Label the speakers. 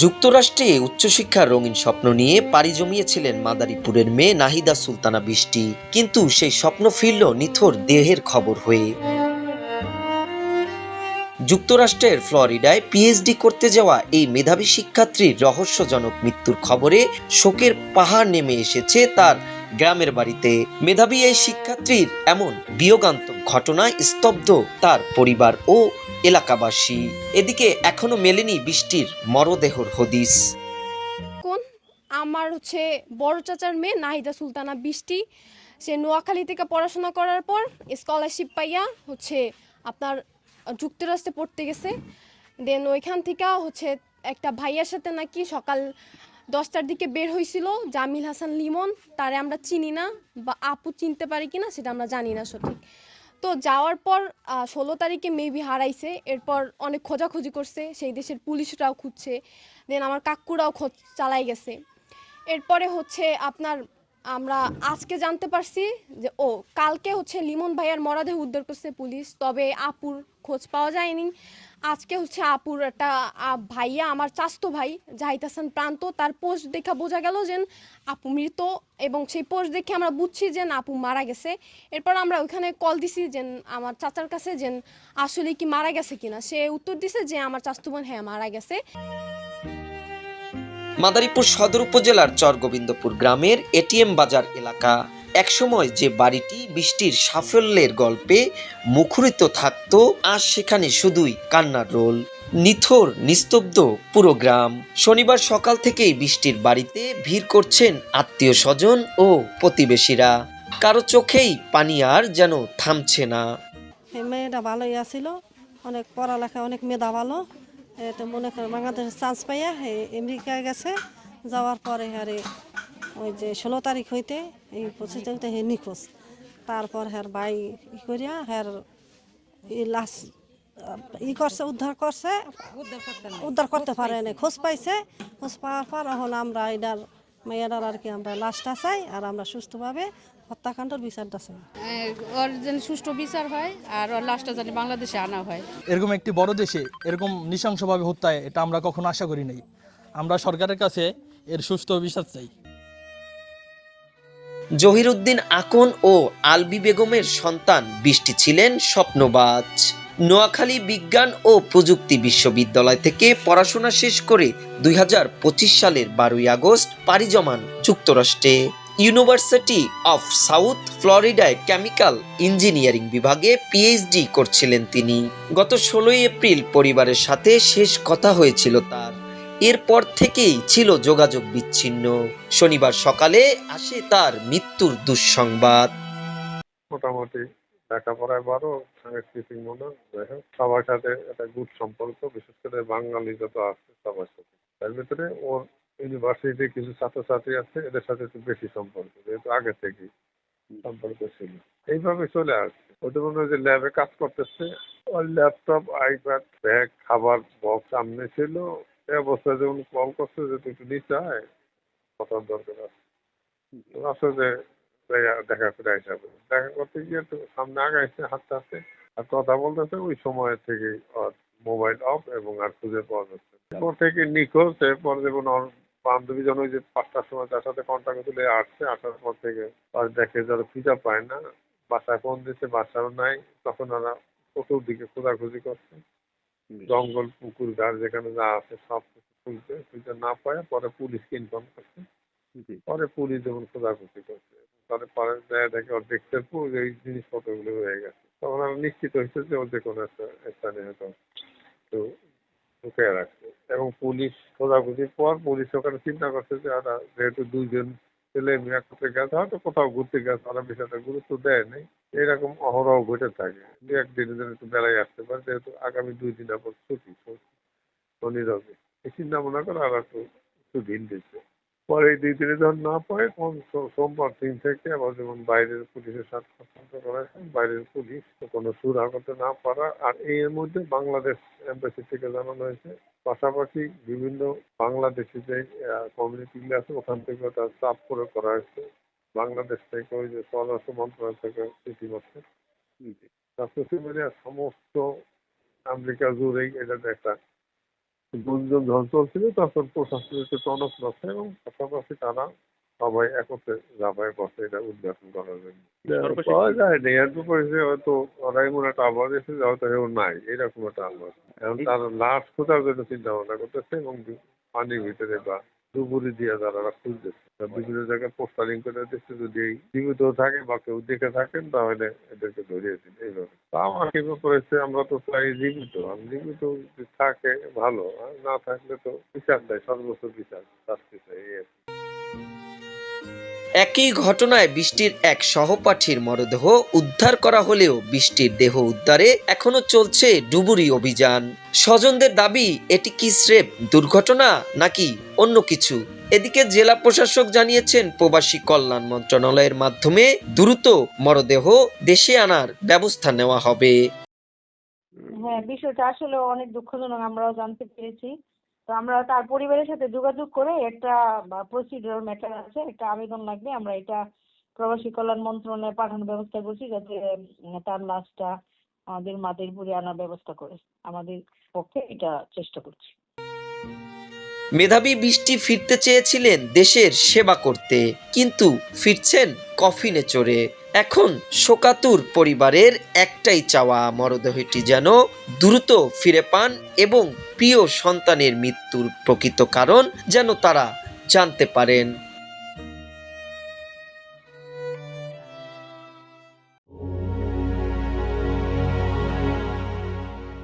Speaker 1: যুক্তরাষ্ট্রে উচ্চশিক্ষার রঙিন স্বপ্ন নিয়ে পাড়ি জমিয়েছিলেন মাদারীপুরের মেয়ে নাহিদা সুলতানা বৃষ্টি, কিন্তু সেই স্বপ্ন ফিরল নিথর দেহের খবর হয়ে। যুক্তরাষ্ট্রের ফ্লোরিডায় পিএইচডি করতে যাওয়া এই মেধাবী শিক্ষার্থীর রহস্যজনক মৃত্যুর খবরে শোকের পাহাড় নেমে এসেছে তার গ্রামের বাড়িতে। মেধাবী এই শিক্ষার্থীর এমন বিয়োগান্তক ঘটনায় স্তব্ধ তার পরিবার ও এলাকাবাসী। এদিকে এখনো মেলেনি বৃষ্টির মরদেহর হদিস।
Speaker 2: কোন আমার বড় চাচার মেয়ে নাহিদা সুলতানা বৃষ্টি, সে নোয়াখালী থেকে পড়াশোনা করার পর স্কলারশিপ পাইয়া আপনার যুক্তরাষ্ট্রে পড়তে গেছে। দেন ওইখান থেকে একটা ভাইয়ার সাথে নাকি সকাল 10টার দিকে বের হয়েছিল, জামিল হাসান লিমন। তারে আমরা চিনি না, বা আপু চিনতে পারি কিনা সেটা আমরা জানি না সঠিক। তো যাওয়ার পর 16 তারিখে মেবি হারাইছে। এরপর অনেক খোঁজাখুঁজি করছে, সেই দেশের পুলিশরাও খুঁজছে, দেন আমার কাকুরাও খোঁজ চালাই গেছে। এরপরে আপনার আমরা আজকে জানতে পারছি যে কালকে লিমন ভাইয়ার মরদেহ উদ্ধার করছে পুলিশ, তবে আপুর খোঁজ পাওয়া যায়নি। আজকে আপুর একটা ভাইয়া, আমার চাস্তো ভাই জাহিদ হাসান প্রান্ত, তার পোস্ট দেখা বোঝা গেল যে আপু মৃত, এবং সেই পোস্ট দেখে আমরা বুঝছি যে আপু মারা গেছে। এরপর আমরা ওইখানে কল দিছি যে আমার চাচার কাছে, যে আসলে কি মারা গেছে কিনা। সে উত্তর দিছে যে আমার চাস্তো বোন হ্যাঁ মারা গেছে।
Speaker 1: মাদারীপুর সদর উপজেলার চরগোবিন্দপুর গ্রামের এটিএম বাজার এলাকা। একসময় যে বাড়িটি বৃষ্টির সাফল্যের গল্পে মুখরিত থাকত, আজ সেখানে শুধুই কান্নার রোল। নিথর নিস্তব্ধ পুরো গ্রাম। শনিবার সকাল থেকেই বৃষ্টির বাড়িতে ভিড় করছেন আত্মীয় স্বজন ও প্রতিবেশীরা। কারো চোখেই পানি আর যেন থামছে না।
Speaker 3: মেয়েটা ভালোই আছিল, অনেক পড়ালেখা, অনেক মেধা ভালো। তো মনে করেন বাংলাদেশের চান্স পাইয়া আমেরিকায় গেছে। যাওয়ার পরে ওই যে 16 তারিখ হইতে এই 25 তারিখে নিখোঁজ। তারপর ভাই করিয়া লাশ করছে, উদ্ধার করতে পারে না, খোঁজ পাইছে। খোঁজ পাওয়ার পর এখন আমরা মেয়েটার আমরা লাশটা চাই, আর আমরা সুস্থভাবে হত্যাকাণ্ডের বিচারটা চাই।
Speaker 4: ওর যেন সুষ্ঠু বিচার হয়, আর ওর লাশটা যেন বাংলাদেশে আনা হয়।
Speaker 5: এরকম একটি বড় দেশে এরকম নৃশংসভাবে হত্যায় এটা আমরা কখনো আশা করি নাই। আমরা সরকারের কাছে এর সুষ্ঠু বিচার চাই।
Speaker 1: জহিরুদ্দিন আকন ও আলবি বেগমের সন্তান বৃষ্টি ছিলেন স্বপ্নবাজ। নোয়াখালী বিজ্ঞান ও প্রযুক্তি বিশ্ববিদ্যালয় থেকে পড়াশোনা শেষ করে 2025 সালের 12ই আগস্ট পাড়ি জমান যুক্তরাষ্ট্রে। ইউনিভার্সিটি অফ সাউথ ফ্লোরিডায় কেমিক্যাল ইঞ্জিনিয়ারিং বিভাগে পিএইচডি করছিলেন তিনি। গত 16ই এপ্রিল পরিবারের সাথে শেষ কথা হয়েছিল তার। এরপর থেকেই ছিল যোগাযোগ বিচ্ছিন্ন। শনিবার সকালে আসে তার মৃত্যুর দুঃসংবাদ।
Speaker 6: মোটামুটি লেখাপড়ায় ভালো, সাংস্কৃতিক মনে, সবার সাথে একটা গুড সম্পর্ক, বিশেষ করে বাঙালি যত আছে সবার সাথে। তার ভিতরে ওর ইউনিভার্সিটিতে কিছু ছাত্রছাত্রী আছে, এদের সাথে একটু বেশি সম্পর্ক, যেহেতু আগে থেকেই সম্পর্ক ছিল। এইভাবে চলে আসছে। ওদের মনে হয় যে ল্যাবে কাজ করতেছে, ওর ল্যাপটপ, আইপ্যাড, ব্যাগ, খাবার বক্স সামনে ছিল। এই অবস্থায় যখন কল করছে যে তুই একটু নিচে আয়, কথার দরকার আছে। আসলে দেখা করে হিসাবে দেখা করতে গিয়ে তো সামনে আগাইছে হাঁটতে হাঁটতে, আর কথা বলতেছে। ওই সময় থেকে মোবাইল অফ এবং আর খুঁজে পাওয়া যাচ্ছে। এরপর থেকে নিখোঁজ। এরপর যেমন ওর বান্ধবী জন ওই যে 5টার সময় তার সাথে কন্ট্যাক্ট তুলে আসছে, আসার পর থেকে আর দেখে যারা খুঁজে পায় না। বাসায় ফোন দিচ্ছে, বাসাও নাই। তখন ওরা চতুর্দিকে খোঁজাখুঁজি করছে, জঙ্গল, পুকুর, ঘাট যেখানে যা আছে সব কিছু খুঁজতে না পায়। পরে পুলিশকে ইনফর্ম করছে। পরে পুলিশ যেমন খোঁজাখুঁজি করছে, তাহলে পরে দেখে ওর দেখতে এই জিনিসপত্রগুলো হয়ে গেছে। তখন আমরা নিশ্চিত হয়েছে যে ওর যে কোনো একটা স্থানে হয়তো তো ঢুকে রাখছে। এবং পুলিশ খোঁজাখুঁজির পর পুলিশ ওখানে চিন্তা করছে যে ওরা যেহেতু 2জন ছেলে মেয়ে একসাথে গেছে, হয়তো কোথাও ঘুরতে গেছে, ওরা বিষয়টা গুরুত্ব দেয় নাই। এরকম অহরহ ঘটে থাকে। দু একদিনের জন্য একটু বেড়াই আসতে পারে, যেহেতু আগামী 2 দিন পর ছুটি, শনি রবি, এই চিন্তা মনে করে আর একটু ঢিল দিচ্ছে। পরে এই 2 দিনে যখন না পায়, তখন সোমবার দিন থেকে আবার যেমন বাইরের পুলিশের সাথে কথা করেছেন। বাইরের পুলিশ কোনো সুরাহা করতে না পারা, আর এর মধ্যে বাংলাদেশ এম্বাসি থেকে জানানো হয়েছে। পাশাপাশি বিভিন্ন বাংলাদেশি যে কমিউনিটিগুলো আছে, ওখান থেকেও তার চাপ প্রয়োগ করা হয়েছে। বাংলাদেশ থেকে ওই যে স্বরাষ্ট্র মন্ত্রণালয় থেকে চিঠি করছে। সবকিছু মিলিয়ে সমস্ত আমেরিকা জুড়েই এটাতে একটা গুঞ্জন যখন চলছিল, তখন প্রশাসনের একটু টনক নষ্ট এবং পাশাপাশি তারা সবাই একত্রে ঝাঁপায় পড়ছে এটা উদ্ঘাটন করার জন্য। পাওয়া যায় না, এর পরিচয় হয়তো ওরা এমন একটা আবহাওয়া এসে হয়তো কেউ নাই, এরকম একটা আবহাওয়া। এখন তারা লাশ খোঁজার জন্য চিন্তা ভাবনা করতেছে এবং পানির ভিতরে বা ডুবুরি দিয়ে যারা খুঁজতেছে, বিভিন্ন জায়গায় পোস্টারিং করে দিচ্ছে, যদি জীবিত থাকে বা কেউ দেখে থাকেন তাহলে এদেরকে ধরিয়ে দিন এইভাবে। তা আমার কি করেছে, আমরা তো প্রায় জীবিত, জীবিত যদি থাকে ভালো, আর না থাকলে তো বিচার দেয়, সর্বোচ্চ বিচার শাস্তি চাই, এই আর কি।
Speaker 1: একই ঘটনায় বৃষ্টির এক সহপাঠীর মরদেহ উদ্ধার করা হলেও বৃষ্টির দেহ উদ্ধারে এখনো চলছে ডুবুরি অভিযান। স্বজনদের দাবি, এটি কি স্রেফ দুর্ঘটনা নাকি অন্য কিছু। এদিকে জেলা প্রশাসক জানিয়েছেন, প্রবাসী কল্যাণ মন্ত্রণালয়ের মাধ্যমে দ্রুত মরদেহ দেশে আনার ব্যবস্থা নেওয়া হবে।
Speaker 7: হ্যাঁ, বিষয়টা আসলে অনেক দুঃখজনক, আমরাও জানতে পেরেছি। তো আমরা তার পরিবারের সাথে যোগাযোগ করে একটা প্রসিডিউর ম্যাটার আছে, একটা আবেদন লাগবে, আমরা এটা প্রবাসী কল্যাণ মন্ত্রণালয়ে পাঠানোর ব্যবস্থা করছি, যাতে তার লাশটা আমাদের মাদারীপুরে আনার ব্যবস্থা করে। আমাদের পক্ষে এটা চেষ্টা করছি।
Speaker 1: মেধাবী বৃষ্টি ফিরতে চেয়েছিলেন দেশের সেবা করতে, কিন্তু ফিরছেন কফিনে চড়ে। এখন শোকাতুর পরিবারের একটাই চাওয়া, মরদেহটি যেন দ্রুত ফিরে পান এবং প্রিয় সন্তানের মৃত্যুর প্রকৃত কারণ যেন তারা জানতে পারেন।